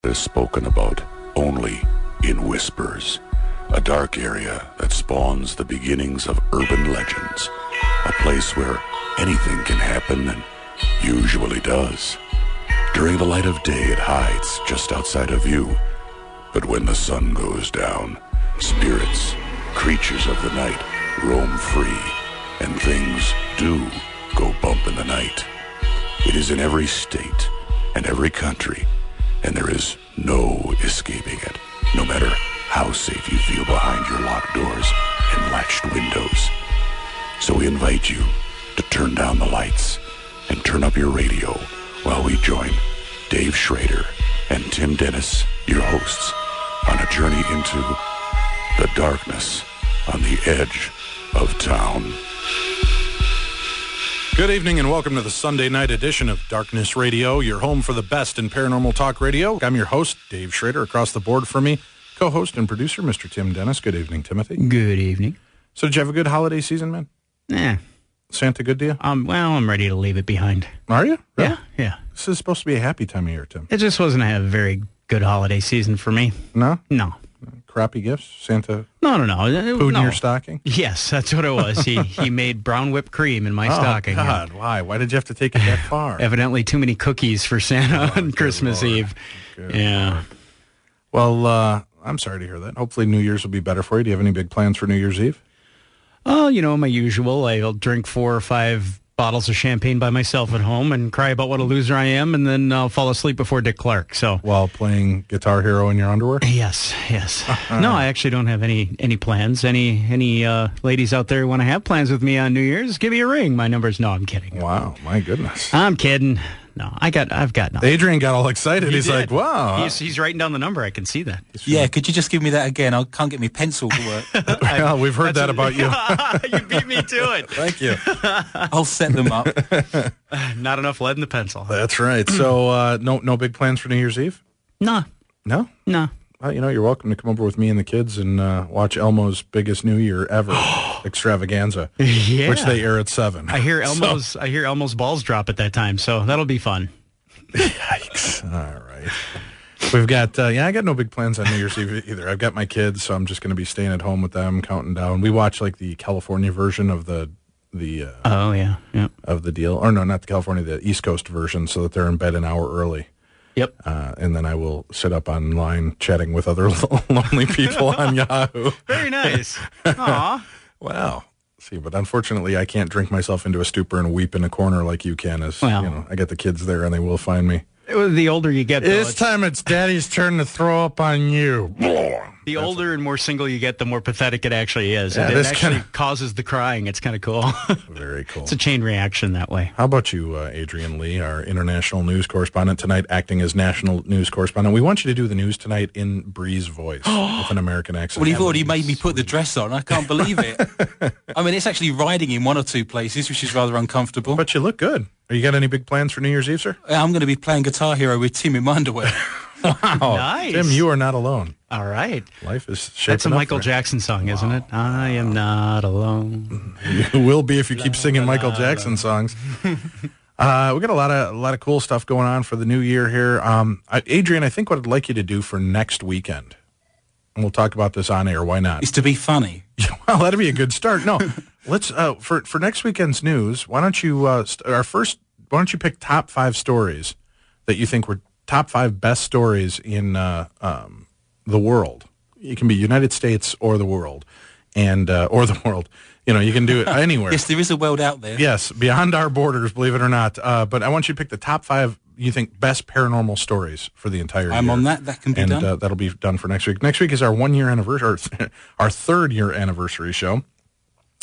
is spoken about only in whispers. A dark area that spawns the beginnings of urban legends. A place where anything can happen and usually does. During the light of day, it hides just outside of view. But when the sun goes down, spirits, creatures of the night, roam free, and things do go bump in the night. It is in every state and every country, and there is no escaping it, no matter how safe you feel behind your locked doors and latched windows. So we invite you to turn down the lights and turn up your radio while we join Dave Schrader and Tim Dennis, your hosts, on a journey into the darkness on the edge of town. Good evening and welcome to the Sunday night edition of Darkness Radio, your home for the best in paranormal talk radio. I'm your host, Dave Schrader. Across the board from me, co-host and producer, Mr. Tim Dennis. Good evening, Timothy. Good evening. So did you have a good holiday season, man? Santa good to you? Well, I'm ready to leave it behind. Are you? Really? Yeah. This is supposed to be a happy time of year, Tim. It just wasn't a very good holiday season for me. No? No. Crappy gifts? Santa No. food in your stocking? Yes, that's what it was. He made brown whipped cream in my stocking. Oh, God, why? Why did you have to take it that far? Evidently too many cookies for Santa on Christmas Eve. Good yeah. Lord. Well, I'm sorry to hear that. Hopefully New Year's will be better for you. Do you have any big plans for New Year's Eve? Oh, my usual. I'll drink 4 or 5 bottles of champagne by myself at home and cry about what a loser I am, and then I'll fall asleep before Dick Clark. So while playing Guitar Hero in your underwear? Yes. No, I actually don't have any plans. Any ladies out there who want to have plans with me on New Year's, give me a ring. My number's no, I'm kidding. Wow, my goodness. I'm kidding. No, I've got nothing. Adrian got all excited. He's like, wow. He's writing down the number. I can see that. Yeah, could you just give me that again? I can't get my pencil to work. Well, we've heard that about you. You beat me to it. Thank you. I'll set them up. Not enough lead in the pencil. That's right. So no big plans for New Year's Eve? No. No? No. Well, you're welcome to come over with me and the kids and watch Elmo's biggest New Year ever extravaganza, yeah. which they air at 7. I hear Elmo's balls drop at that time, so that'll be fun. Yikes! All right, we've got I got no big plans on New Year's Eve either. I've got my kids, so I'm just going to be staying at home with them, counting down. We watch like the California version of the of the deal, or no, not the California, the East Coast version, so that they're in bed an hour early. Yep. And then I will sit up online chatting with other lonely people on Yahoo. Very nice. Aw. Wow. See, but unfortunately, I can't drink myself into a stupor and weep in a corner like you can. I get the kids there, and they will find me. The older you get, this time it's Daddy's turn to throw up on you. The older and more single you get, the more pathetic it actually is. Yeah, it actually causes the crying. It's kind of cool. Very cool. It's a chain reaction that way. How about you, Adrian Lee, our international news correspondent tonight, acting as national news correspondent? We want you to do the news tonight in Bree's voice with an American accent. Well, you've already made me put the dress on. I can't believe it. I mean, it's actually riding in 1 or 2 places, which is rather uncomfortable. But you look good. Are you got any big plans for New Year's Eve, sir? I'm going to be playing Guitar Hero with Tim in my underwear. Wow. Nice. Tim, you are not alone. All right. Life is shaping That's a up Michael for Jackson song, isn't it? I am not alone. You will be if you keep singing Michael Jackson songs. We got a lot of cool stuff going on for the new year here. Adrian, I think what I'd like you to do for next weekend, and we'll talk about this on air, why not? Is to be funny. Well, that'd be a good start. No, let's for next weekend's news. Why don't you why don't you pick top 5 stories that you think were top 5 best stories in the world? It can be United States or the world, and or the world. You can do it anywhere. Yes, there is a world out there. Yes, beyond our borders, believe it or not. But I want you to pick the top 5 you think best paranormal stories for the entire year. I'm on that. That can be done. And that'll be done for next week. Next week is our 1-year anniversary, our 3rd year anniversary show.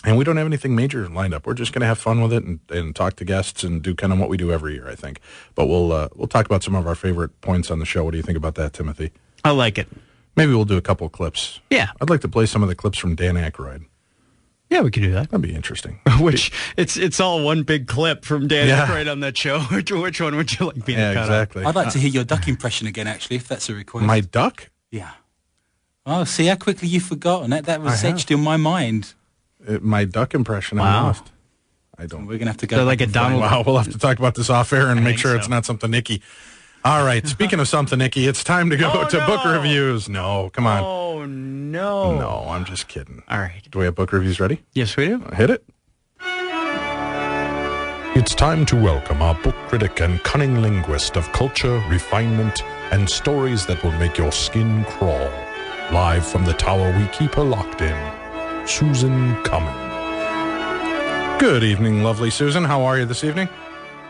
And we don't have anything major lined up. We're just going to have fun with it and talk to guests and do kind of what we do every year, I think. But we'll talk about some of our favorite points on the show. What do you think about that, Timothy? I like it. Maybe we'll do a couple clips. Yeah. I'd like to play some of the clips from Dan Aykroyd. Yeah, we could do that. That'd be interesting. Which it's all one big clip from Dan Aykroyd on that show. Which one would you like me to cut exactly. I'd like to hear your duck impression again, actually, if that's a request. My duck? Yeah. Oh, see how quickly you've forgotten. That was etched in my mind. My duck impression, I lost. I don't. We're going to have to go. So like a Donald. Wow, we'll have to talk about this off air and make sure it's not something icky. All right. Speaking of something, Nikki, it's time to go to book reviews. No, come on. Oh, no. No, I'm just kidding. All right. Do we have book reviews ready? Yes, we do. Hit it. It's time to welcome our book critic and cunning linguist of culture, refinement, and stories that will make your skin crawl. Live from the tower we keep her locked in, Susan Cummins. Good evening, lovely Susan. How are you this evening?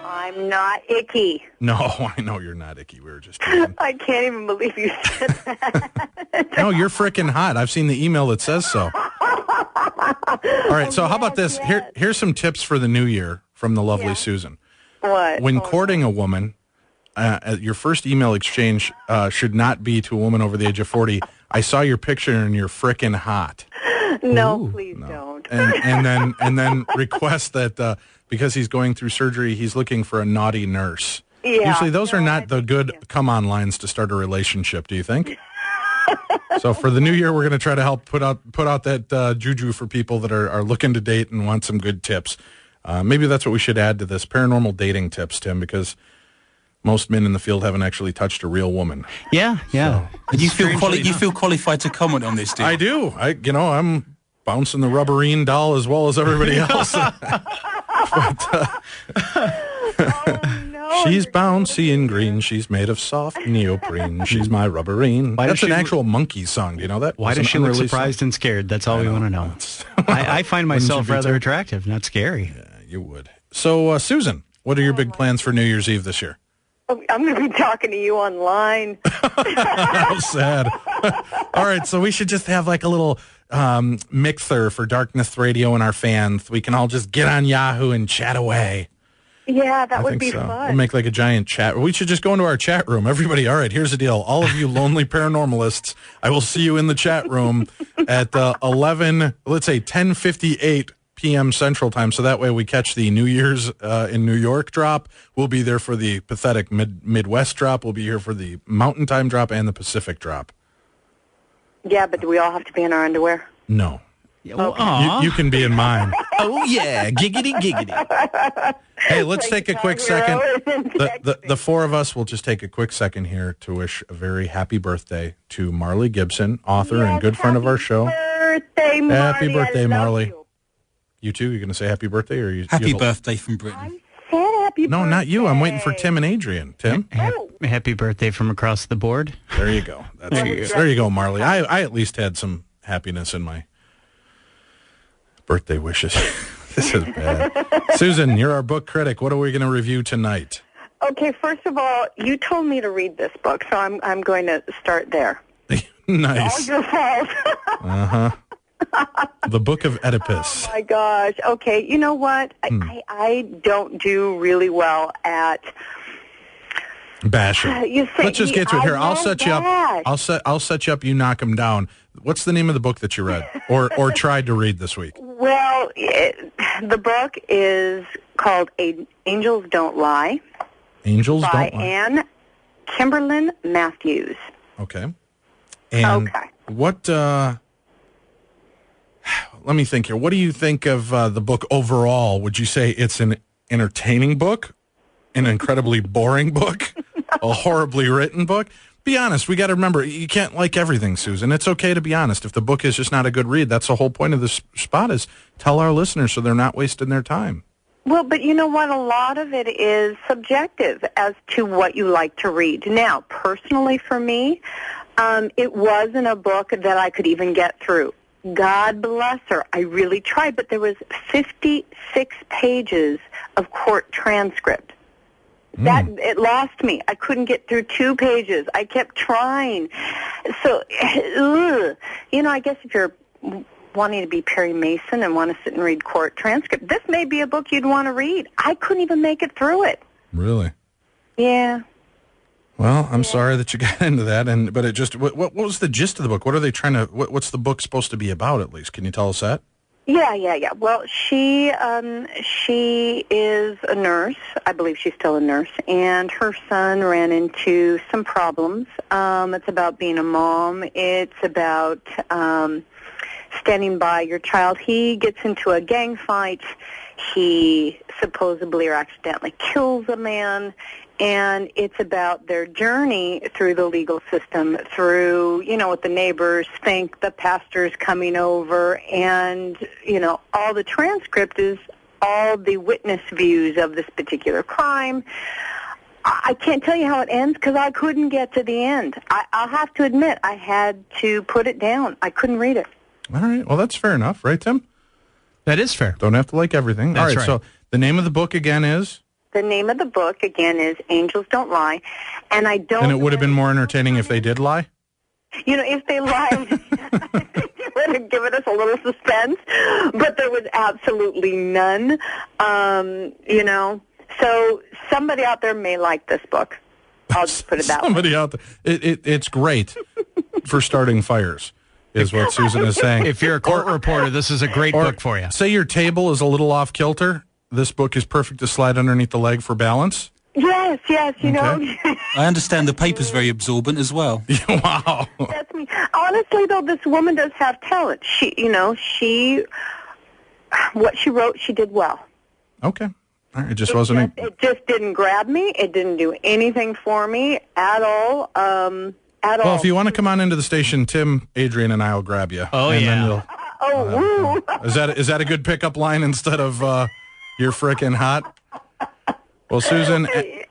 I'm not icky. No, I know you're not icky. We were just kidding. I can't even believe you said that. No, you're freaking hot. I've seen the email that says so. All right, so how about this? Yes. Here's some tips for the new year from the lovely Susan. What? When courting a woman, your first email exchange should not be to a woman over the age of 40. I saw your picture and you're frickin' hot. No, please don't. And then request that because he's going through surgery, he's looking for a naughty nurse. Yeah. Usually those are not the good come-on lines to start a relationship, do you think? So for the new year, we're going to try to help put out that juju for people that are looking to date and want some good tips. Maybe that's what we should add to this, paranormal dating tips, Tim, because most men in the field haven't actually touched a real woman. Yeah. So. And you feel qualified to comment on this, do you? I do. I'm bouncing the rubberine doll as well as everybody else. She's bouncy and green. She's made of soft neoprene. She's my rubberine. That's an actual monkey song. Do you know that? Why does she look surprised and scared? That's all we want to know. I find myself rather attractive, not scary. Yeah, you would. So, Susan, what are your big plans for New Year's Eve this year? Oh, I'm going to be talking to you online. How sad. All right, so we should just have like a little mixer for Darkness Radio and our fans. We can all just get on Yahoo and chat away. Yeah, that would be so. fun. We'll make like a giant chat. We should just go into our chat room. Everybody, all right, here's the deal. All of you lonely paranormalists, I will see you in the chat room at 10:58 p.m. Central Time, so that way we catch the New Year's in New York drop. We'll be there for the pathetic Midwest drop. We'll be here for the Mountain Time drop and the Pacific drop. Yeah, but do we all have to be in our underwear? No. Okay. You can be in mine. Oh, yeah. Giggity, giggity. Hey, let's take a quick second. The four of us will just take a quick second here to wish a very happy birthday to Marley Gibson, author and good friend of our show. Birthday, Marley. Happy birthday, Marley. You. You too? You're going to say happy birthday? Or you? Happy birthday from Britain. Said happy No, birthday. not you. I'm waiting for Tim and Adrian. Tim? Happy birthday from across the board. There you go. There you go, Marley. I at least had some happiness in my birthday wishes. This is bad. Susan, you're our book critic. What are we going to review tonight? Okay, first of all, you told me to read this book, so I'm going to start there. Nice. All your fault. Uh-huh. The Book of Oedipus. Oh, my gosh. Okay, you know what? I don't do really well at... Bashing. Let's just get to it here. I'll set you bash. up. I'll set you up. You knock them down. What's the name of the book that you read or tried to read this week? Well, the book is called Angels Don't Lie. Angels by Don't Lie. Anne Kimberlin Matthews. Okay. And Okay. what? Let me think here. What do you think of the book overall? Would you say it's an entertaining book, an incredibly boring book, a horribly written book? Be honest. We got to remember, you can't like everything, Susan. It's okay to be honest. If the book is just not a good read, that's the whole point of this spot is tell our listeners so they're not wasting their time. Well, but you know what? A lot of it is subjective as to what you like to read. Now, personally for me, it wasn't a book that I could even get through. God bless her. I really tried, but there was 56 pages of court transcript. That it lost me. I couldn't get through 2 pages. I kept trying. So, you know, I guess if you're wanting to be Perry Mason and want to sit and read court transcript, this may be a book you'd want to read. I couldn't even make it through it. Really? Yeah. Well, I'm sorry that you got into that, but it just what was the gist of the book? What are they trying to? What's the book supposed to be about? At least, can you tell us that? Yeah. Well, she is a nurse. I believe she's still a nurse, and her son ran into some problems. It's about being a mom. It's about standing by your child. He gets into a gang fight. He supposedly or accidentally kills a man, And it's about their journey through the legal system, through, what the neighbors think, the pastors coming over, and, all the transcript is all the witness views of this particular crime. I can't tell you how it ends because I couldn't get to the end. I'll have to admit, I had to put it down. I couldn't read it. All right. Well, that's fair enough, right, Tim? That is fair. Don't have to like everything. That's all right. right. So the name of the book again is? The name of the book, again, is Angels Don't Lie. And I don't... And it would have been more entertaining if they did lie? If they lied, it would have given us a little suspense. But there was absolutely none, So somebody out there may like this book. I'll just put it that way. Somebody out there. It's great for starting fires, is what Susan is saying. If you're a court reporter, this is a great book for you. Say your table is a little off kilter. This book is perfect to slide underneath the leg for balance. Yes, I understand the paper's very absorbent as well. Wow. That's me. Honestly, though, this woman does have talent. What she wrote, she did well. Okay. All right. It just wasn't... It just didn't grab me. It didn't do anything for me at all. Well, if you want to come on into the station, Tim, Adrian, and I will grab you. Oh, and yeah. Then you'll, woo. is that a good pickup line instead of you're frickin' hot? Well, Susan,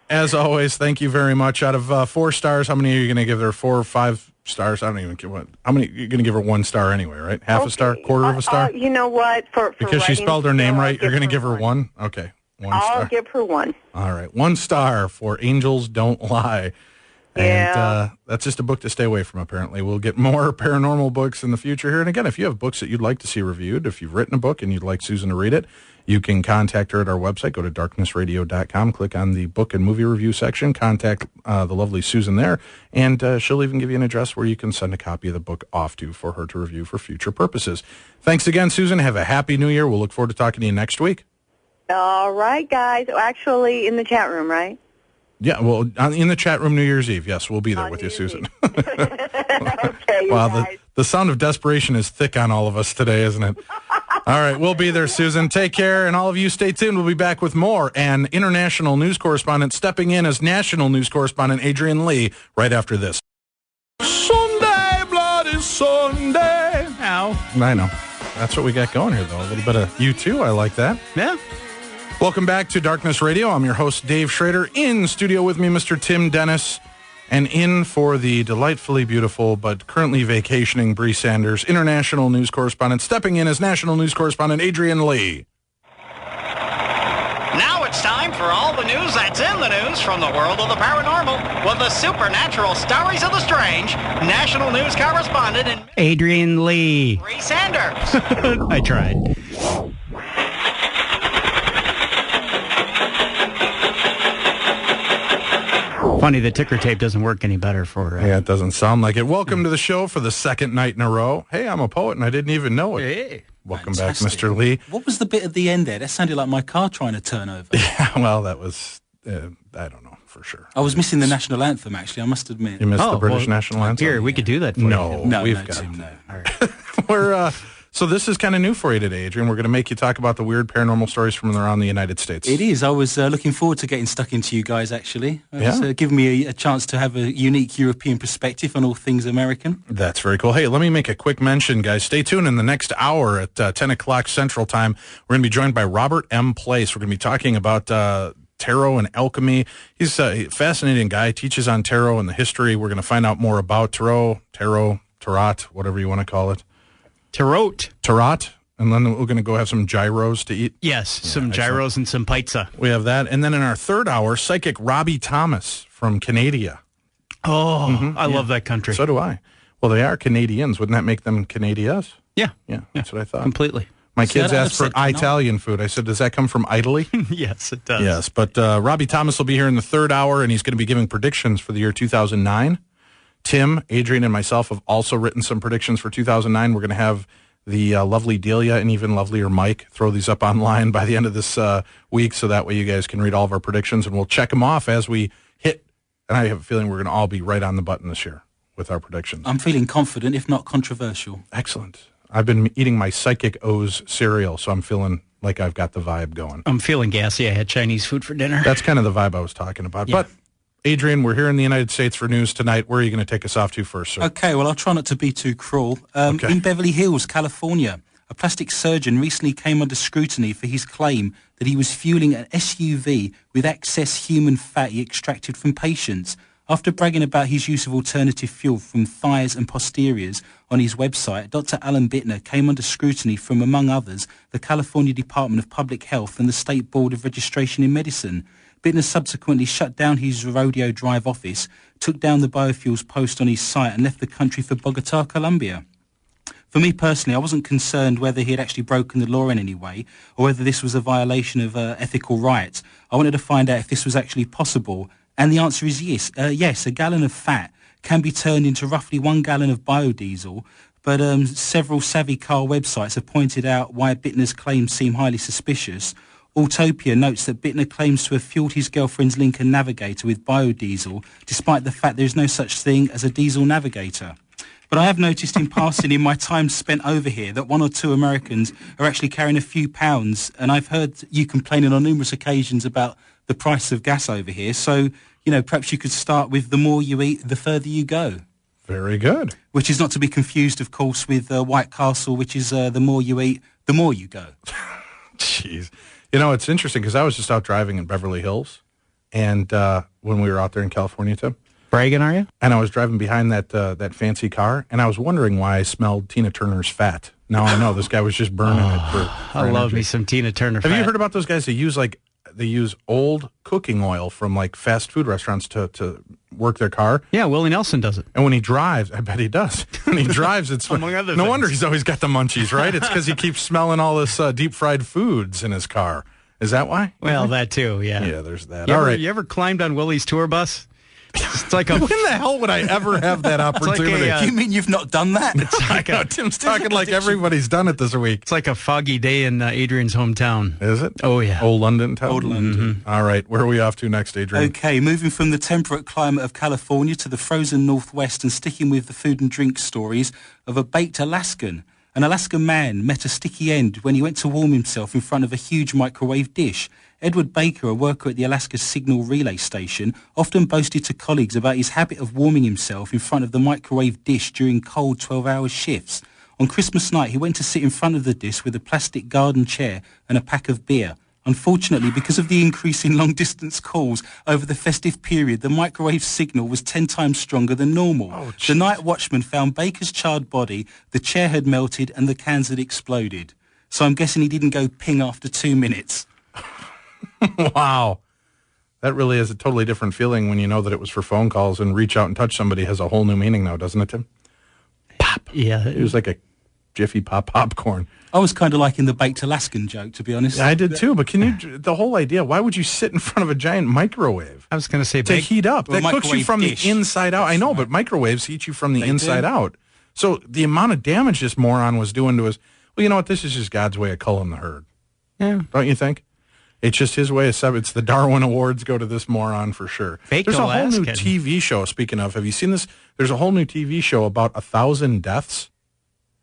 as always, thank you very much. Out of 4 stars, how many are you going to give her? 4 or 5 stars? I don't even care what. How many? You're going to give her 1 star anyway, right? Half a star? Quarter of a star? You know what? Because she spelled her name right, you're going to give her 1? Okay. 1 star. I'll give her 1. All right. 1 star for Angels Don't Lie. And that's just a book to stay away from, apparently. We'll get more paranormal books in the future here. And again, if you have books that you'd like to see reviewed, if you've written a book and you'd like Susan to read it, you can contact her at our website. Go to darknessradio.com, click on the book and movie review section, contact the lovely Susan there, and she'll even give you an address where you can send a copy of the book off to for her to review for future purposes. Thanks again, Susan. Have a happy new year. We'll look forward to talking to you next week. All right, guys. Actually, in the chat room, right? Yeah, well, in the chat room New Year's Eve. Yes, we'll be there with you, Susan. Okay, wow, guys. the sound of desperation is thick on all of us today, isn't it? All right, we'll be there, Susan. Take care, and all of you stay tuned. We'll be back with more. And international news correspondent stepping in as national news correspondent Adrian Lee right after this. Sunday, bloody Sunday. Ow. I know. That's what we got going here, though. A little bit of U2. I like that. Yeah. Welcome back to Darkness Radio. I'm your host, Dave Schrader. In studio with me, Mr. Tim Dennis. And in for the delightfully beautiful but currently vacationing Bree Sanders, international news correspondent, stepping in as national news correspondent Adrian Lee. Now it's time for all the news that's in the news from the world of the paranormal with the supernatural stories of the strange. National news correspondent and Adrian Lee. Bree Sanders. I tried. Funny, the ticker tape doesn't work any better for... Yeah, it doesn't sound like it. Welcome to the show for the second night in a row. Hey, I'm a poet, and I didn't even know it. Hey. Welcome Fantastic. back, Mr. Lee. What was the bit at the end there? That sounded like my car trying to turn over. Yeah, well, that was, I don't know, for sure. I was missing the national anthem, actually, I must admit. You missed the British national anthem? Here, we could do that for you. No, we've no, got Tim, it. no. All right. We're, so this is kind of new for you today, Adrian. We're going to make you talk about the weird paranormal stories from around the United States. It is. I was looking forward to getting stuck into you guys, actually. It's Yeah. given me a chance to have a unique European perspective on all things American. That's very cool. Hey, let me make a quick mention, guys. Stay tuned in the next hour at 10 o'clock Central Time. We're going to be joined by Robert M. Place. We're going to be talking about tarot and alchemy. He's a fascinating guy, teaches on tarot and the history. We're going to find out more about tarot, whatever you want to call it. Tarot. And then we're going to go have some gyros to eat. Yes, some gyros and some pizza. We have that. And then in our third hour, psychic Robbie Thomas from Canada. Oh, I love that country. So do I. Well, they are Canadians. Wouldn't that make them Canadians? Yeah. Yeah, that's what I thought. Completely. My See, kids I'd asked for have said no. Italian food. I said, does that come from Italy? Yes, it does. Yes, but Robbie Thomas will be here in the third hour, and he's going to be giving predictions for the year 2009. Tim, Adrian, and myself have also written some predictions for 2009. We're going to have the lovely Delia and even lovelier Mike throw these up online by the end of this week, so that way you guys can read all of our predictions, and we'll check them off as we hit. And I have a feeling we're going to all be right on the button this year with our predictions. I'm feeling confident, if not controversial. Excellent. I've been eating my Psychic O's cereal, so I'm feeling like I've got the vibe going. I'm feeling gassy. I had Chinese food for dinner. That's kind of the vibe I was talking about. Yeah. But, Adrian, we're here in the United States for news tonight. Where are you going to take us off to first, sir? Okay, well, I'll try not to be too cruel. Okay. In Beverly Hills, California, a plastic surgeon recently came under scrutiny for his claim that he was fueling an SUV with excess human fat he extracted from patients. After bragging about his use of alternative fuel from thighs and posteriors on his website, Dr. Alan Bittner came under scrutiny from, among others, the California Department of Public Health and the State Board of Registration in Medicine. Bittner subsequently shut down his Rodeo Drive office, took down the biofuels post on his site and left the country for Bogota, Colombia. For me personally, I wasn't concerned whether he had actually broken the law in any way or whether this was a violation of ethical rights. I wanted to find out if this was actually possible. And the answer is yes. Yes, a gallon of fat can be turned into roughly 1 gallon of biodiesel, but several savvy car websites have pointed out why Bittner's claims seem highly suspicious. Autopia notes that Bittner claims to have fueled his girlfriend's Lincoln Navigator with biodiesel, despite the fact there is no such thing as a diesel Navigator. But I have noticed in passing in my time spent over here that 1 or 2 Americans are actually carrying a few pounds, and I've heard you complaining on numerous occasions about the price of gas over here. So, perhaps you could start with the more you eat, the further you go. Very good. Which is not to be confused, of course, with White Castle, which is the more you eat, the more you go. Jeez. It's interesting because I was just out driving in Beverly Hills, and when we were out there in California, Tim. Bragging, are you? And I was driving behind that fancy car, and I was wondering why I smelled Tina Turner's fat. Now I know this guy was just burning it for I love energy. me some Tina Turner fat. Have you heard about those guys that use old cooking oil from like fast food restaurants to work their car? Yeah, Willie Nelson does it. And when he drives, I bet he does. When he drives, it's Among other no things. wonder he's always got the munchies, right? It's because he keeps smelling all this deep fried foods in his car. Is that why? Well, that too, yeah. Yeah, there's that. You All ever, right. You ever climbed on Willie's tour bus? It's like a... When the hell would I ever have that opportunity? You mean you've not done that? I know, Tim's talking like everybody's done it this week. It's like a foggy day in Adrian's hometown. Is it? Oh, yeah. Old London town? Old London. Mm-hmm. All right. Where are we off to next, Adrian? Okay, moving from the temperate climate of California to the frozen Northwest and sticking with the food and drink stories of a baked Alaskan. An Alaskan man met a sticky end when he went to warm himself in front of a huge microwave dish. Edward Baker, a worker at the Alaska Signal Relay Station, often boasted to colleagues about his habit of warming himself in front of the microwave dish during cold 12-hour shifts. On Christmas night, he went to sit in front of the dish with a plastic garden chair and a pack of beer. Unfortunately, because of the increase in long-distance calls over the festive period, the microwave signal was 10 times stronger than normal. The night watchman found Baker's charred body, the chair had melted, and the cans had exploded. So I'm guessing he didn't go ping after 2 minutes. Wow. That really is a totally different feeling when you know that it was for phone calls, and reach out and touch somebody has a whole new meaning now, doesn't it, Tim? Pop. Yeah. It was like a Jiffy Pop popcorn. I was kind of liking the baked Alaskan joke, to be honest. I did too, but the whole idea, why would you sit in front of a giant microwave? I was going to say... To heat up. Well, that cooks you microwave from dish. the inside out. I know, but microwaves heat you from the inside do. out. So the amount of damage this moron was doing to us, well, you know what? This is just God's way of culling the herd. Yeah. Don't you think? It's just his way of it's the Darwin Awards go to this moron for sure. Baked There's a whole new Alaskan. TV show, speaking of. Have you seen this? There's a whole new TV show about 1,000 deaths.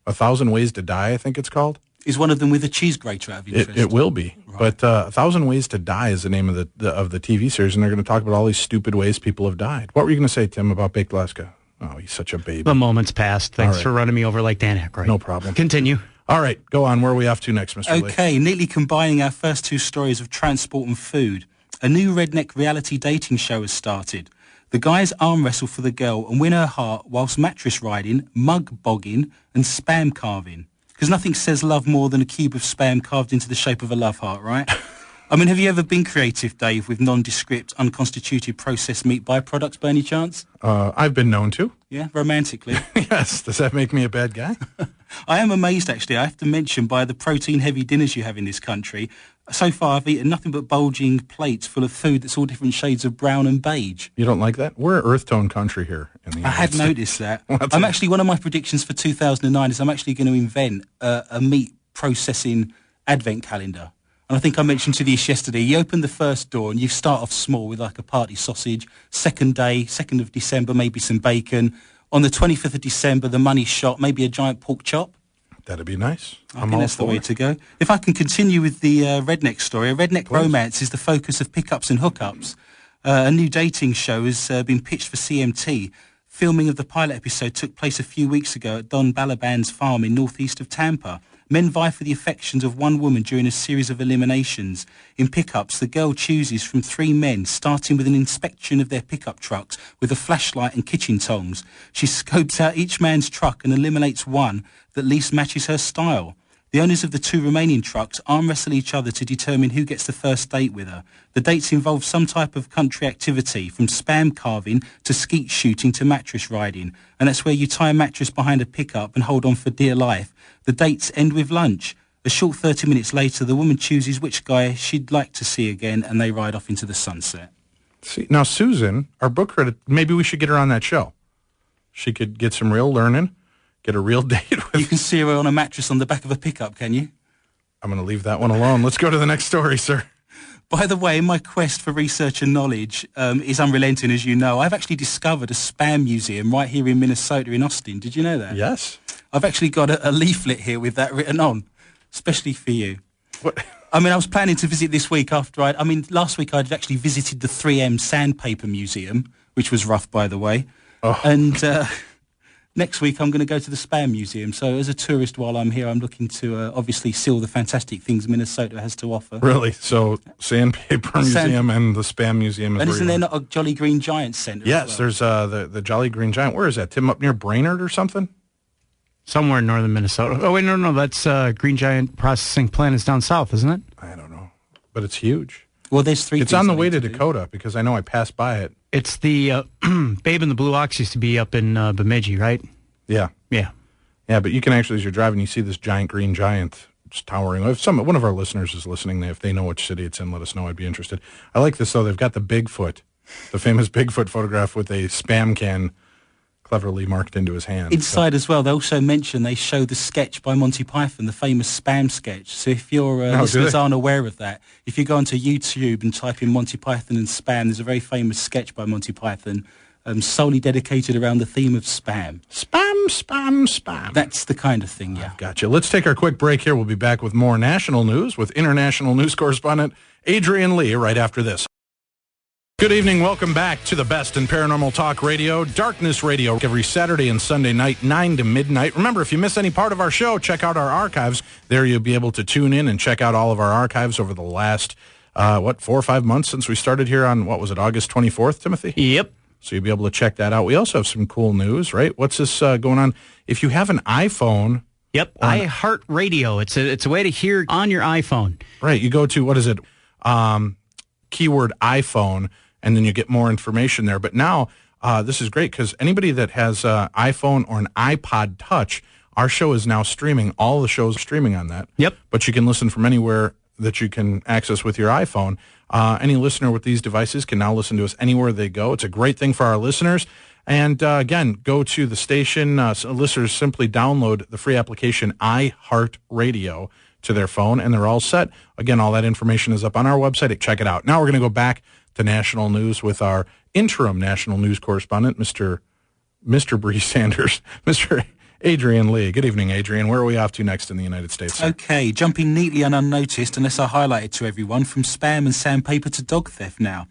1,000 Ways to Die, I think it's called. Is one of them with a cheese grater out of interest? It will be. Right. But 1,000 Ways to Die is the name of the TV series, and they're going to talk about all these stupid ways people have died. What were you going to say, Tim, about Baked Alaska? Oh, he's such a baby. The moment's passed. Thanks All right. for running me over like Dan Aykroyd. No problem. Continue. All right, go on. Where are we off to next, Mr. Lee? Okay, neatly combining our first 2 stories of transport and food. A new redneck reality dating show has started. The guys arm wrestle for the girl and win her heart whilst mattress riding, mug bogging and spam carving. Because nothing says love more than a cube of spam carved into the shape of a love heart, right? I mean, have you ever been creative, Dave, with nondescript, unconstituted processed meat byproducts by any chance? I've been known to. Yeah, romantically. Yes. Does that make me a bad guy? I am amazed, actually, I have to mention, by the protein-heavy dinners you have in this country. So far, I've eaten nothing but bulging plates full of food that's all different shades of brown and beige. You don't like that? We're an earth tone country here in the I United had States. noticed that. I'm actually, one of my predictions for 2009 is I'm actually going to invent a meat processing advent calendar. And I think I mentioned to this yesterday, you open the first door and you start off small with like a party sausage. Second day, 2nd of December, maybe some bacon. On the 25th of December, the money shot, maybe a giant pork chop. That'd be nice. I think that's the way to go. If I can continue with the redneck story, a redneck romance is the focus of Pickups and Hookups. A new dating show has been pitched for CMT. Filming of the pilot episode took place a few weeks ago at Don Balaban's farm in northeast of Tampa. Men vie for the affections of one woman during a series of eliminations. In Pickups, the girl chooses from 3 men, starting with an inspection of their pickup trucks with a flashlight and kitchen tongs. She scopes out each man's truck and eliminates one that least matches her style. The owners of the 2 remaining trucks arm wrestle each other to determine who gets the first date with her. The dates involve some type of country activity, from spam carving to skeet shooting to mattress riding. And that's where you tie a mattress behind a pickup and hold on for dear life. The dates end with lunch. A short 30 minutes later, the woman chooses which guy she'd like to see again, and they ride off into the sunset. See, now, Susan, our book critic, maybe we should get her on that show. She could get some real learning, get a real date with... You can see her on a mattress on the back of a pickup, can you? I'm going to leave that one alone. Let's go to the next story, sir. By the way, my quest for research and knowledge is unrelenting, as you know. I've actually discovered a spam museum right here in Minnesota, in Austin. Did you know that? Yes. I've actually got a leaflet here with that written on, especially for you. What? I mean, I was planning to visit this week after last week I'd actually visited the 3M Sandpaper Museum, which was rough, by the way. Oh. And next week I'm going to go to the Spam Museum. So as a tourist while I'm here, I'm looking to obviously see all the fantastic things Minnesota has to offer. Really? So Sandpaper Museum and the Spam Museum is... And isn't there not a Jolly Green Giant Center? Yes, there's the Jolly Green Giant. Where is that, Tim? Up near Brainerd or something? Somewhere in northern Minnesota. Oh, wait, no, that's Green Giant Processing Plant is down south, isn't it? I don't know, but it's huge. Well, there's 3 It's on the way to Dakota, because I know I passed by it. It's the Babe and the Blue Ox used to be up in Bemidji, right? Yeah. Yeah. Yeah, but you can actually, as you're driving, you see this giant green giant just towering. If one of our listeners is listening, if they know which city it's in, let us know. I'd be interested. I like this, though. They've got the Bigfoot, the famous Bigfoot photograph with a Spam can cleverly marked into his hand. Inside as well, they also mention they show the sketch by Monty Python, the famous Spam sketch. So if your listeners aren't aware of that, if you go onto YouTube and type in Monty Python and Spam, there's a very famous sketch by Monty Python solely dedicated around the theme of spam. Spam, spam, spam. That's the kind of thing, yeah. Gotcha. Let's take our quick break here. We'll be back with more national news with international news correspondent Adrian Lee right after this. Good evening. Welcome back to the best in paranormal talk radio, Darkness Radio, every Saturday and Sunday night, 9 to midnight. Remember, if you miss any part of our show, check out our archives. There you'll be able to tune in and check out all of our archives over the last, 4 or 5 months since we started here on, August 24th, Timothy? Yep. So you'll be able to check that out. We also have some cool news, right? What's this going on? If you have an iPhone... Yep, iHeartRadio. It's a way to hear on your iPhone. Right, you go to, keyword iPhone, and then you get more information there. But now, this is great because anybody that has an iPhone or an iPod Touch, our show is now streaming. All the shows are streaming on that. Yep. But you can listen from anywhere that you can access with your iPhone. Any listener with these devices can now listen to us anywhere they go. It's a great thing for our listeners. And again, go to the station. Listeners simply download the free application iHeartRadio to their phone, and they're all set. Again, all that information is up on our website. Check it out. Now we're going to go back to national news with our interim national news correspondent, Mr. Bree Sanders, Mr. Adrian Lee. Good evening, Adrian. Where are we off to next in the United States, sir? Okay, jumping neatly and unnoticed, unless I highlight it to everyone, from spam and sandpaper to dog theft now.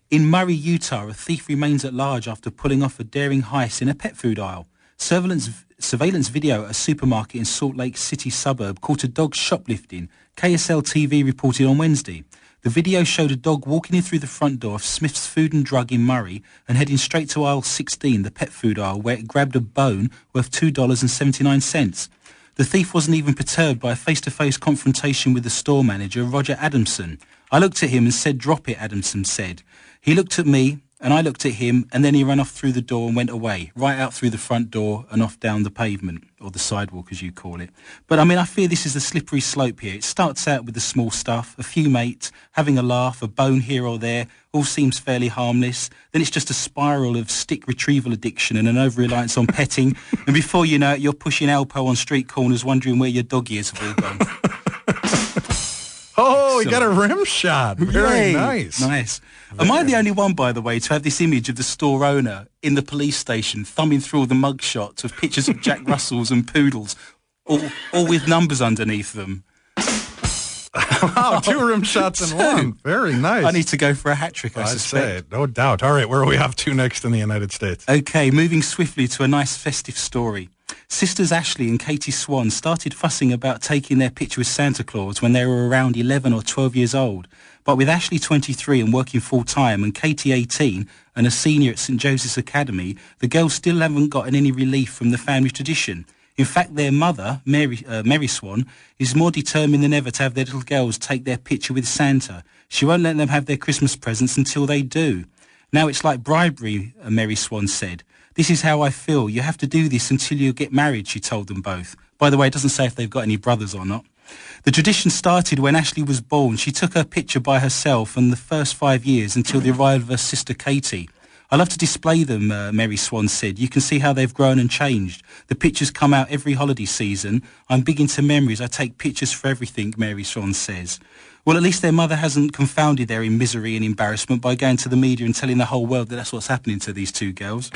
In Murray, Utah, a thief remains at large after pulling off a daring heist in a pet food aisle. Surveillance video at a supermarket in Salt Lake City suburb caught a dog shoplifting, KSL TV reported on Wednesday. The video showed a dog walking in through the front door of Smith's Food and Drug in Murray and heading straight to aisle 16, the pet food aisle, where it grabbed a bone worth $2.79. The thief wasn't even perturbed by a face-to-face confrontation with the store manager, Roger Adamson. "I looked at him and said, 'Drop it,' Adamson said. He looked at me and I looked at him, and then he ran off through the door and went away, right out through the front door and off down the pavement," or the sidewalk as you call it. But I mean, I fear this is the slippery slope here. It starts out with the small stuff, a few mates, having a laugh, a bone here or there, all seems fairly harmless. Then it's just a spiral of stick retrieval addiction and an over-reliance on petting, and before you know it, you're pushing Alpo on street corners wondering where your dog ears have all gone. Oh, he got a rim shot. Very nice. Nice. Am I the only one, by the way, to have this image of the store owner in the police station thumbing through all the mug shots of pictures of Jack Russells and poodles, all with numbers underneath them. Wow, 2 rim shots in one. Very nice. I need to go for a hat-trick, I I'd suspect. say, no doubt. All right, where are we off to next in the United States? Okay, moving swiftly to a nice festive story. Sisters Ashley and Katie Swan started fussing about taking their picture with Santa Claus when they were around 11 or 12 years old. But with Ashley 23 and working full-time and Katie 18 and a senior at St. Joseph's Academy, the girls still haven't gotten any relief from the family tradition. In fact, their mother, Mary Swan, is more determined than ever to have their little girls take their picture with Santa. She won't let them have their Christmas presents until they do. Now it's like bribery, Mary Swan said. This is how I feel. You have to do this until you get married, she told them both. By the way, it doesn't say if they've got any brothers or not. The tradition started when Ashley was born. She took her picture by herself in the first 5 years until the arrival of her sister Katie. I love to display them, Mary Swan said. You can see how they've grown and changed. The pictures come out every holiday season. I'm big into memories. I take pictures for everything, Mary Swan says. Well, at least their mother hasn't confounded their in misery and embarrassment by going to the media and telling the whole world that that's what's happening to these 2 girls.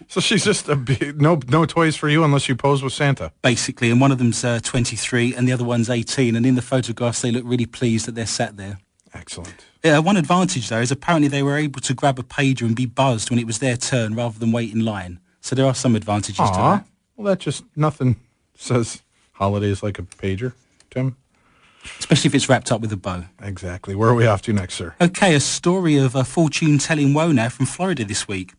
So she's just no toys for you unless you pose with Santa. Basically, and one of them's 23 and the other one's 18. And in the photographs, they look really pleased that they're sat there. Excellent. One advantage, though, is apparently they were able to grab a pager and be buzzed when it was their turn rather than wait in line. So there are some advantages to that. Well, that just nothing says holidays like a pager, Tim. Especially if it's wrapped up with a bow. Exactly. Where are we off to next, sir? Okay, a story of a fortune-telling woe now from Florida this week.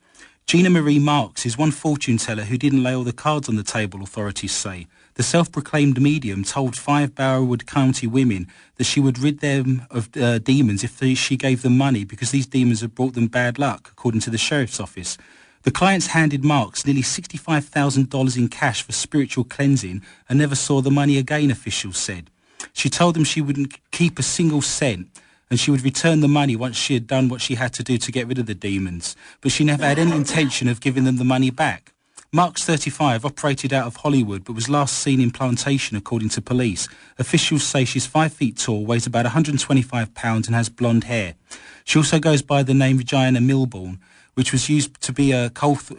Gina Marie Marks is one fortune teller who didn't lay all the cards on the table, authorities say. The self-proclaimed medium told 5 Bowerwood County women that she would rid them of demons if she gave them money because these demons had brought them bad luck, according to the sheriff's office. The clients handed Marks nearly $65,000 in cash for spiritual cleansing and never saw the money again, officials said. She told them she wouldn't keep a single cent and she would return the money once she had done what she had to do to get rid of the demons, but she never had any intention of giving them the money back. Marks, 35, operated out of Hollywood but was last seen in Plantation, according to police. Officials say she's 5 feet tall, weighs about 125 pounds and has blonde hair. She also goes by the name Regina Milbourne, which was used to be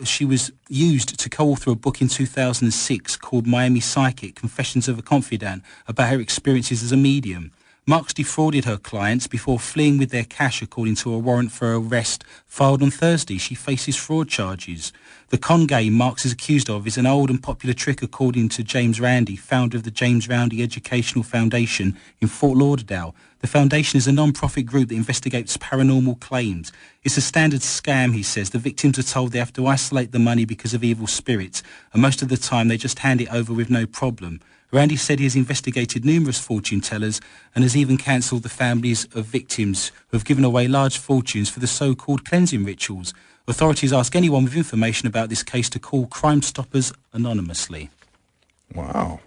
she was used to co-author a book in 2006 called Miami Psychic, Confessions of a Confidant, about her experiences as a medium. Marks defrauded her clients before fleeing with their cash, according to a warrant for arrest filed on Thursday. She faces fraud charges. The con game Marks is accused of is an old and popular trick, according to James Randi, founder of the James Randi Educational Foundation in Fort Lauderdale. The foundation is a non-profit group that investigates paranormal claims. It's a standard scam, he says. The victims are told they have to isolate the money because of evil spirits, and most of the time they just hand it over with no problem. Randy said he has investigated numerous fortune tellers and has even cancelled the families of victims who have given away large fortunes for the so-called cleansing rituals. Authorities ask anyone with information about this case to call Crime Stoppers anonymously. Wow.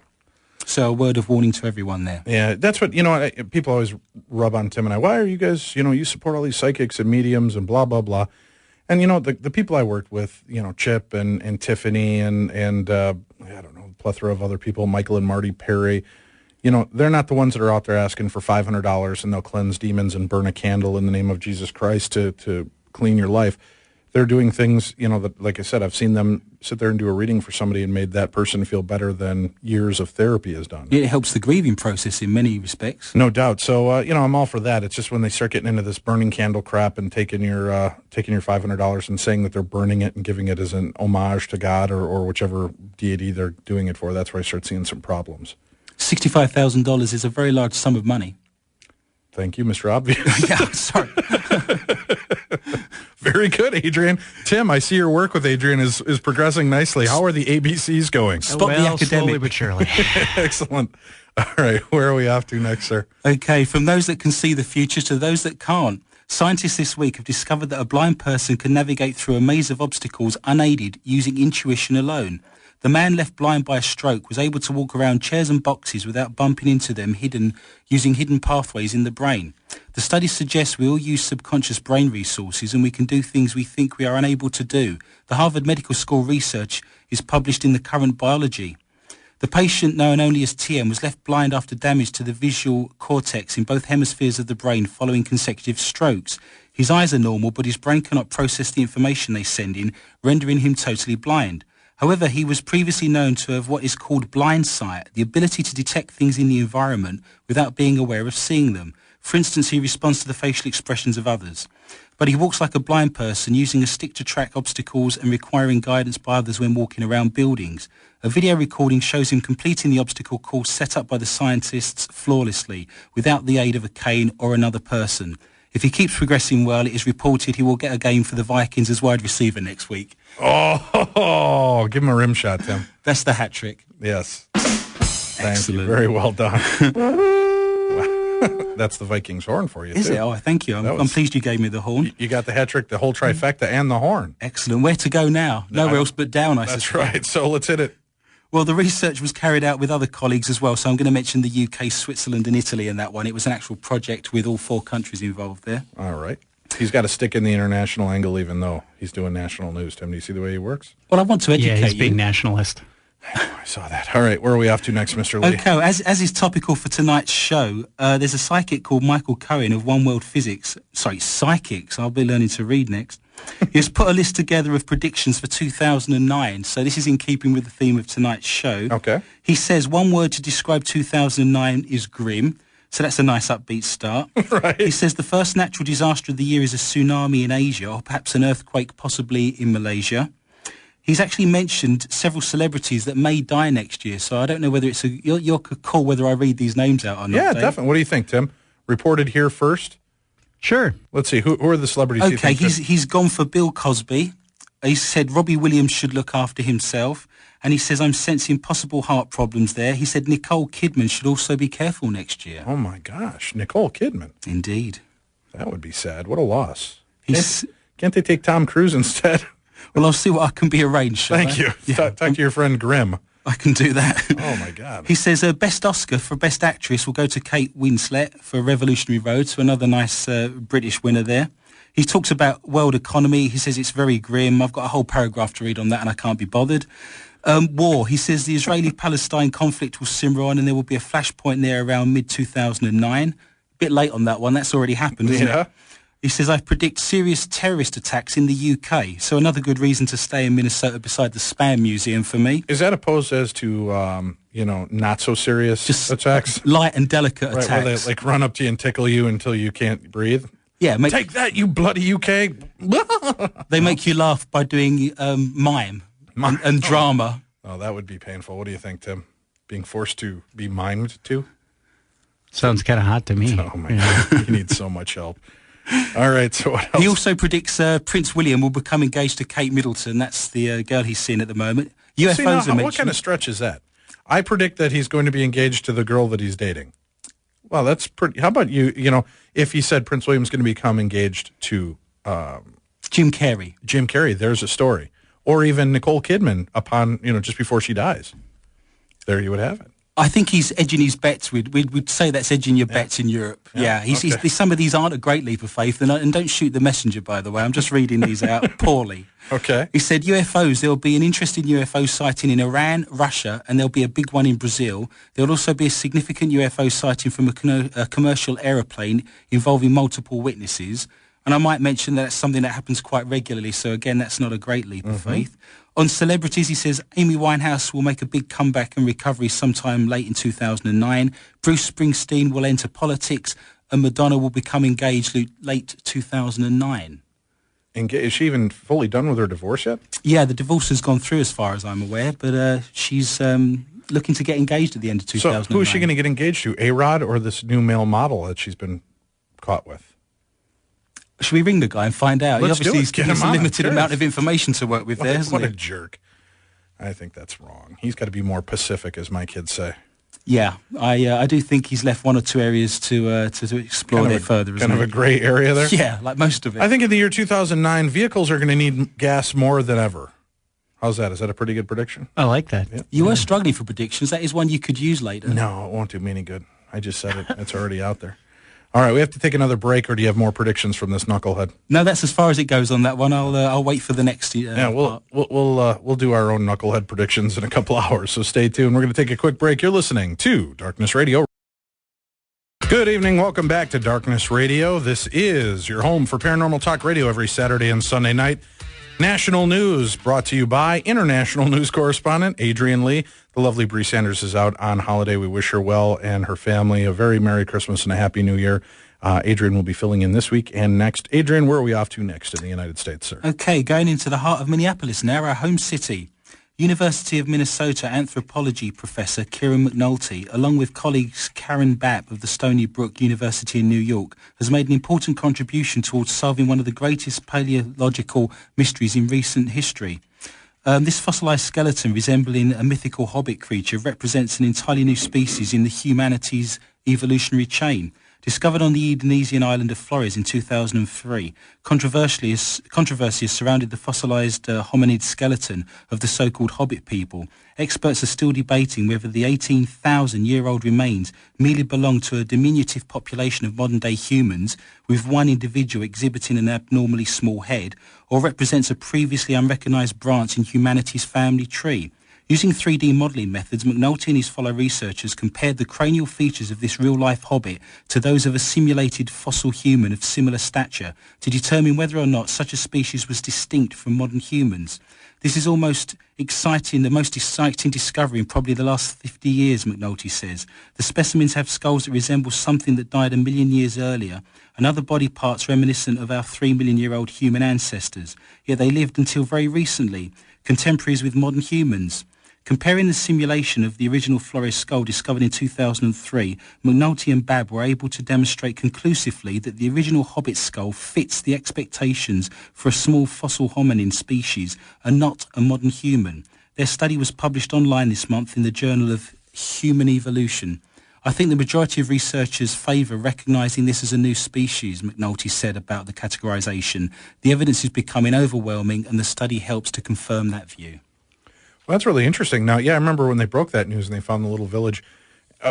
So a word of warning to everyone there. Yeah, that's what, people always rub on Tim and I. Why are you guys, you support all these psychics and mediums and blah, blah, blah. And, the people I worked with, Chip and Tiffany and I don't know, a plethora of other people, Michael and Marty Perry, they're not the ones that are out there asking for $500 and they'll cleanse demons and burn a candle in the name of Jesus Christ to clean your life. They're doing things, that, like I said, I've seen them sit there and do a reading for somebody and made that person feel better than years of therapy has done. It helps the grieving process in many respects. No doubt. So, I'm all for that. It's just when they start getting into this burning candle crap and taking your $500 and saying that they're burning it and giving it as an homage to God or whichever deity they're doing it for, that's where I start seeing some problems. $65,000 is a very large sum of money. Thank you, Mr. Obvious. Yeah, sorry. Very good, Adrian. Tim, I see your work with Adrian is progressing nicely. How are the ABCs going? Spot the academic. Slowly but surely. Excellent. All right, where are we off to next, sir? Okay, from those that can see the future to those that can't. Scientists this week have discovered that a blind person can navigate through a maze of obstacles unaided using intuition alone. The man left blind by a stroke was able to walk around chairs and boxes without bumping into them, using hidden pathways in the brain. The study suggests we all use subconscious brain resources and we can do things we think we are unable to do. The Harvard Medical School research is published in the Current Biology. The patient, known only as TM, was left blind after damage to the visual cortex in both hemispheres of the brain following consecutive strokes. His eyes are normal, but his brain cannot process the information they send in, rendering him totally blind. However, he was previously known to have what is called blind sight, the ability to detect things in the environment without being aware of seeing them. For instance, he responds to the facial expressions of others. But he walks like a blind person, using a stick to track obstacles and requiring guidance by others when walking around buildings. A video recording shows him completing the obstacle course set up by the scientists flawlessly, without the aid of a cane or another person. If he keeps progressing well, it is reported he will get a game for the Vikings as wide receiver next week. Oh, give him a rim shot, Tim. That's the hat trick. Yes. Thank Excellent. you. Very well done. That's the Vikings horn for you, Is too. it? Oh, thank you. I'm pleased you gave me the horn. You got the hat trick, the whole trifecta, and the horn. Excellent. Where to go now? Nowhere else but down, I That's suspect. right. So let's hit it. Well, the research was carried out with other colleagues as well, so I'm going to mention the UK, Switzerland and Italy in that one. It was an actual project with all 4 countries involved there. All right. He's got to stick in the international angle even though he's doing national news. Tim, do you see the way he works? Well, I want to educate Yeah, he's you. being nationalist. I saw that. All right. Where are we off to next, Mr. Lee? Okay, as is topical for tonight's show, there's a psychic called Michael Cohen of One World Physics. Sorry, psychics. I'll be learning to read next. He's put a list together of predictions for 2009. So this is in keeping with the theme of tonight's show. Okay. He says one word to describe 2009 is grim. So that's a nice upbeat start. Right. He says the first natural disaster of the year is a tsunami in Asia, or perhaps an earthquake possibly in Malaysia. He's actually mentioned several celebrities that may die next year, so I don't know whether it's your call whether I read these names out or not. Yeah, Dave. definitely. What do you think, Tim? Reported here first? Sure. Let's see. Who are the celebrities you Okay, think he's gone for Bill Cosby. He said Robbie Williams should look after himself. And he says, I'm sensing possible heart problems there. He said Nicole Kidman should also be careful next year. Oh, my gosh. Nicole Kidman. Indeed. That would be sad. What a loss. He's, Can't they take Tom Cruise instead? well, I'll see what I can be arranged, shall Thank I? you. Yeah, Talk to your friend Grimm. I can do that. Oh, my God. He says best Oscar for Best Actress will go to Kate Winslet for Revolutionary Road, so another nice British winner there. He talks about world economy. He says it's very grim. I've got a whole paragraph to read on that and I can't be bothered. War. He says the Israeli-Palestine conflict will simmer on and there will be a flashpoint there around mid-2009. A bit late on that one. That's already happened, isn't it? He says, I predict serious terrorist attacks in the UK. So another good reason to stay in Minnesota beside the Spam Museum for me. Is that opposed as to, not so serious attacks? Light and delicate Right, attacks. where they run up to you and tickle you until you can't breathe? Yeah, Take that, you bloody UK. They make you laugh by doing mime and drama. Oh, that would be painful. What do you think, Tim? Being forced to be mimed to? Sounds kind of hot to me. Oh, my God. You need so much help. All right, so what else? He also predicts Prince William will become engaged to Kate Middleton. That's the girl he's seeing at the moment. UFOs See, now, are mentioned. what kind of stretch is that? I predict that he's going to be engaged to the girl that he's dating. Well, that's pretty... How about you, if he said Prince William's going to become engaged to... Jim Carrey. Jim Carrey, there's a story. Or even Nicole Kidman upon, just before she dies. There you would have it. I think he's edging his bets. We'd say that's edging your bets in Europe. Yeah, some of these aren't a great leap of faith. And don't shoot the messenger, by the way. I'm just reading these out poorly. Okay. He said UFOs, there'll be an interesting UFO sighting in Iran, Russia, and there'll be a big one in Brazil. There'll also be a significant UFO sighting from a commercial aeroplane involving multiple witnesses. And I might mention that's something that happens quite regularly. So again, that's not a great leap of faith. On celebrities, he says Amy Winehouse will make a big comeback and recovery sometime late in 2009. Bruce Springsteen will enter politics and Madonna will become engaged late 2009. Is she even fully done with her divorce yet? Yeah, the divorce has gone through as far as I'm aware, but she's looking to get engaged at the end of 2009. So who is she going to get engaged to, Hr.1 or this new male model that she's been caught with? Should we ring the guy and find out? Let's Obviously, do it. he's given us a limited amount of information to work with there, hasn't What he? a jerk. I think that's wrong. He's got to be more Pacific, as my kids say. Yeah, I do think he's left one or two areas to explore there further. Kind of a gray area there? Yeah, like most of it. I think in the year 2009, vehicles are going to need gas more than ever. How's that? Is that a pretty good prediction? I like that. Yeah. You were struggling for predictions. That is one you could use later. No, it won't do me any good. I just said it. It's already out there. All right, we have to take another break, or do you have more predictions from this knucklehead? No, that's as far as it goes on that one. I'll wait for the next. Yeah, we'll do our own knucklehead predictions in a couple hours. So stay tuned. We're going to take a quick break. You're listening to Darkness Radio. Good evening. Welcome back to Darkness Radio. This is your home for paranormal talk radio every Saturday and Sunday night. National news brought to you by international news correspondent Adrian Lee. The lovely Bree Sanders is out on holiday. We wish her well and her family a very Merry Christmas and a Happy New Year. Adrian will be filling in this week and next. Adrian, where are we off to next in the United States, sir? Okay, going into the heart of Minneapolis now, our home city. University of Minnesota anthropology professor Kieran McNulty, along with colleagues Karen Bapp of the Stony Brook University in New York, has made an important contribution towards solving one of the greatest paleological mysteries in recent history. This fossilized skeleton resembling a mythical hobbit creature represents an entirely new species in the humanity's evolutionary chain. Discovered on the Indonesian island of Flores in 2003, controversy has surrounded the fossilized hominid skeleton of the so-called Hobbit people. Experts are still debating whether the 18,000-year-old remains merely belong to a diminutive population of modern-day humans, with one individual exhibiting an abnormally small head, or represents a previously unrecognized branch in humanity's family tree. Using 3D modelling methods, McNulty and his fellow researchers compared the cranial features of this real-life hobbit to those of a simulated fossil human of similar stature to determine whether or not such a species was distinct from modern humans. This is the most exciting discovery in probably the last 50 years, McNulty says. The specimens have skulls that resemble something that died 1 million years earlier, and other body parts reminiscent of our 3 million-year-old human ancestors. Yet they lived until very recently, contemporaries with modern humans. Comparing the simulation of the original Flores skull discovered in 2003, McNulty and Babb were able to demonstrate conclusively that the original Hobbit skull fits the expectations for a small fossil hominin species and not a modern human. Their study was published online this month in the Journal of Human Evolution. I think the majority of researchers favour recognising this as a new species, McNulty said about the categorisation. The evidence is becoming overwhelming and the study helps to confirm that view. Well, that's really interesting. Now, yeah, I remember when they broke that news and they found the little village.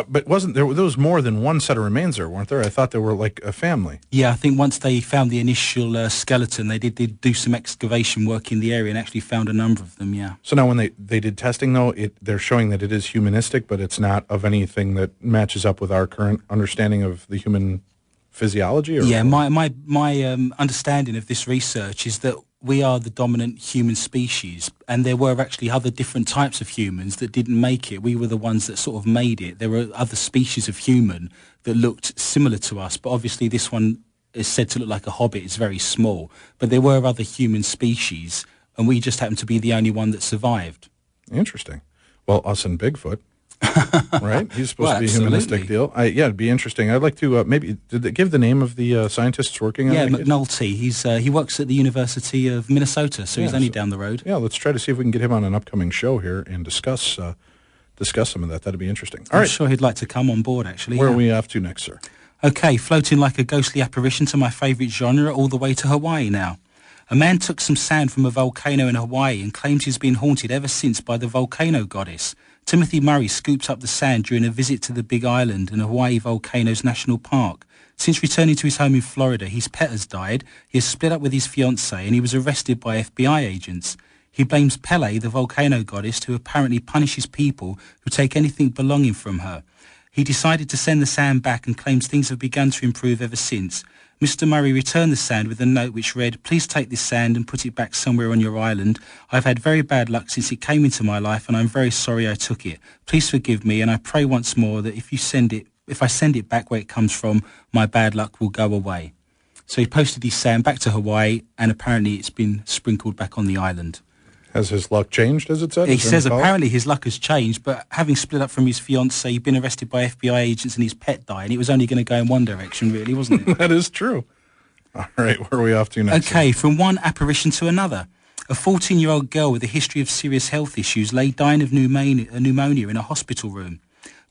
But wasn't there was more than one set of remains there, weren't there? I thought there were like a family. Yeah, I think once they found the initial skeleton, they did do some excavation work in the area and actually found a number of them, yeah. So now when they did testing, though, they're showing that it is humanistic, but it's not of anything that matches up with our current understanding of the human physiology? Or yeah, my understanding of this research is that we are the dominant human species, and there were actually other different types of humans that didn't make it. We were the ones that sort of made it. There were other species of human that looked similar to us, but obviously this one is said to look like a hobbit. It's very small, but there were other human species, and we just happened to be the only one that survived. Interesting. Well, us and Bigfoot. Right? He's supposed to be a absolutely. humanistic deal. Yeah, it'd be interesting. I'd like to maybe did they give the name of the scientists working on it? Yeah, McNulty. He works at the University of Minnesota, so he's only down the road. Yeah, let's try to see if we can get him on an upcoming show here and discuss some of that. That'd be interesting. All I'm right. sure he'd like to come on board, actually. Where yeah. are we off to next, sir? Okay, floating like a ghostly apparition to my favourite genre, all the way to Hawaii now. A man took some sand from a volcano in Hawaii and claims he's been haunted ever since by the volcano goddess. Timothy Murray scooped up the sand during a visit to the Big Island and Hawaii Volcanoes National Park. Since returning to his home in Florida, his pet has died, he has split up with his fiancée, and he was arrested by FBI agents. He blames Pele, the volcano goddess, who apparently punishes people who take anything belonging from her. He decided to send the sand back and claims things have begun to improve ever since. Mr. Murray returned the sand with a note which read, "Please take this sand and put it back somewhere on your island. I've had very bad luck since it came into my life and I'm very sorry I took it. Please forgive me and I pray once more that if I send it back where it comes from, my bad luck will go away." So he posted his sand back to Hawaii and apparently it's been sprinkled back on the island. Has his luck changed, as it said? He says apparently his luck has changed, but having split up from his fiancée, he'd been arrested by FBI agents and his pet died, and it was only going to go in one direction, really, wasn't it? That is true. All right, where are we off to next? Okay, from one apparition to another. A 14-year-old girl with a history of serious health issues lay dying of pneumonia in a hospital room.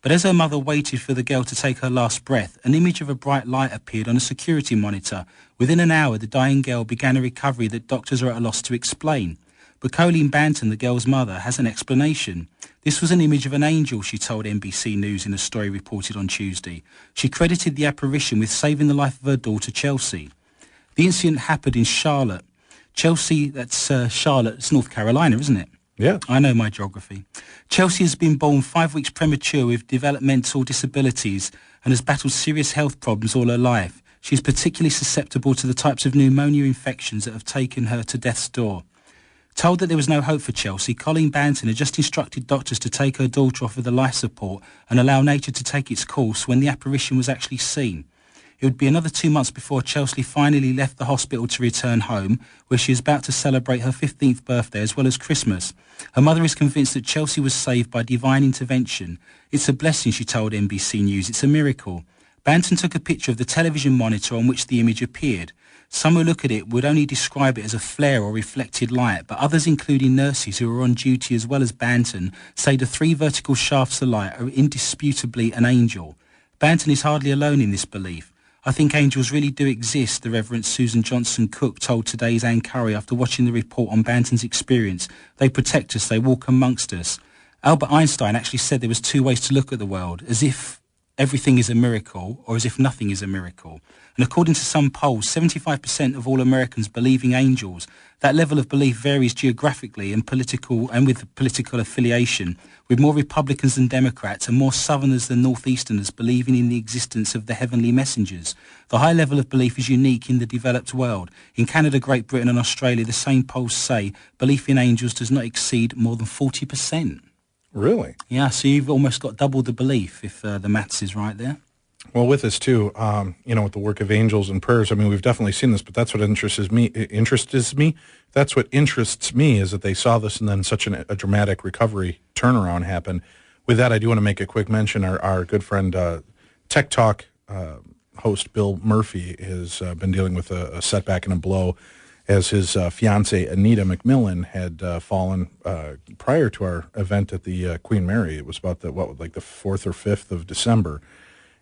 But as her mother waited for the girl to take her last breath, an image of a bright light appeared on a security monitor. Within an hour, the dying girl began a recovery that doctors are at a loss to explain. But Colleen Banton, the girl's mother, has an explanation. This was an image of an angel, she told NBC News in a story reported on Tuesday. She credited the apparition with saving the life of her daughter, Chelsea. The incident happened in Charlotte. Chelsea, that's Charlotte, it's North Carolina, isn't it? Yeah. I know my geography. Chelsea has been born 5 weeks premature with developmental disabilities and has battled serious health problems all her life. She's particularly susceptible to the types of pneumonia infections that have taken her to death's door. Told that there was no hope for Chelsea, Colleen Banton had just instructed doctors to take her daughter off of the life support and allow nature to take its course when the apparition was actually seen. It would be another 2 months before Chelsea finally left the hospital to return home, where she is about to celebrate her 15th birthday as well as Christmas. Her mother is convinced that Chelsea was saved by divine intervention. It's a blessing, she told NBC News. It's a miracle. Banton took a picture of the television monitor on which the image appeared. Some who look at it would only describe it as a flare or reflected light, but others, including nurses who are on duty as well as Banton, say the 3 vertical shafts of light are indisputably an angel. Banton is hardly alone in this belief. I think angels really do exist, the Reverend Susan Johnson Cook told today's Anne Curry after watching the report on Banton's experience. They protect us, they walk amongst us. Albert Einstein actually said there was 2 ways to look at the world, as if everything is a miracle or as if nothing is a miracle. And according to some polls, 75% of all Americans believe in angels. That level of belief varies geographically and with political affiliation, with more Republicans than Democrats and more Southerners than Northeasterners believing in the existence of the heavenly messengers. The high level of belief is unique in the developed world. In Canada, Great Britain and Australia, the same polls say belief in angels does not exceed more than 40%. Really? Yeah, so you've almost got double the belief if the maths is right there. Well, with this too, with the work of angels and prayers, I mean, we've definitely seen this, but that's what interests me. That's what interests me is that they saw this and then such a dramatic recovery turnaround happen. With that, I do want to make a quick mention. Our good friend, Tech Talk host Bill Murphy has been dealing with a setback and a blow as his fiancée, Anita McMillan, had fallen prior to our event at the Queen Mary. It was about the 4th or 5th of December.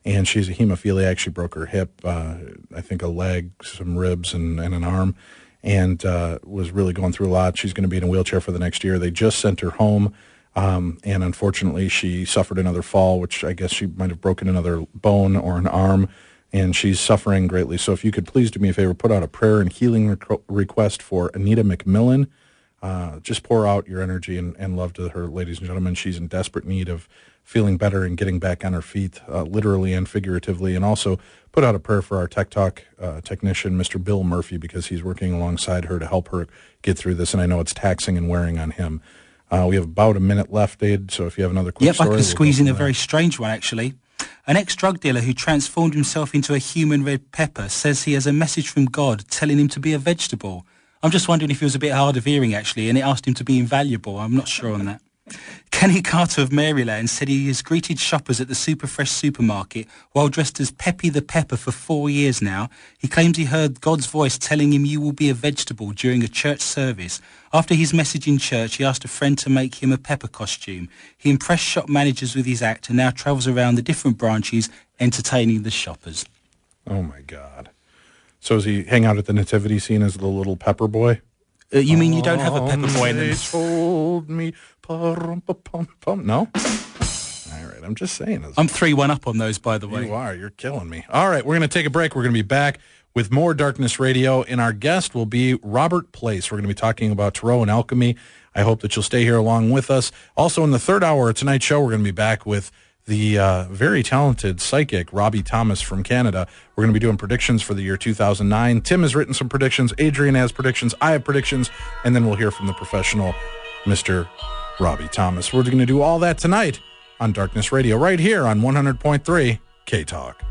And she's a hemophiliac. She broke her hip, I think a leg, some ribs, and an arm, and was really going through a lot. She's going to be in a wheelchair for the next year. They just sent her home, and unfortunately she suffered another fall, which I guess she might have broken another bone or an arm, and she's suffering greatly. So if you could please do me a favor, put out a prayer and healing request for Anita McMillan. Just pour out your energy and love to her, ladies and gentlemen. She's in desperate need of feeling better and getting back on her feet, literally and figuratively. And also put out a prayer for our Tech Talk technician, Mr. Bill Murphy, because he's working alongside her to help her get through this. And I know it's taxing and wearing on him. We have about a minute left, Dade, so if you have another quick story. Yep, I can squeeze in a very strange one, actually. An ex-drug dealer who transformed himself into a human red pepper says he has a message from God telling him to be a vegetable. I'm just wondering if he was a bit hard of hearing, actually, and it asked him to be invaluable. I'm not sure on that. Kenny Carter of Maryland said he has greeted shoppers at the Superfresh supermarket while dressed as Peppy the Pepper for 4 years now. He claims he heard God's voice telling him you will be a vegetable during a church service. After his message in church, he asked a friend to make him a pepper costume. He impressed shop managers with his act and now travels around the different branches entertaining the shoppers. Oh, my God. So does he hang out at the nativity scene as the little pepper boy? You mean you don't have a pepper boy in They them? told me, pum. No? All right, I'm just saying. I'm 3-1 up on those, by the way. You are. You're killing me. All right, we're going to take a break. We're going to be back with more Darkness Radio, and our guest will be Robert Place. We're going to be talking about tarot and alchemy. I hope that you'll stay here along with us. Also, in the third hour of tonight's show, we're going to be back with the very talented psychic, Robbie Thomas from Canada. We're going to be doing predictions for the year 2009. Tim has written some predictions. Adrian has predictions. I have predictions. And then we'll hear from the professional, Mr. Robbie Thomas. We're going to do all that tonight on Darkness Radio right here on 100.3 K-Talk.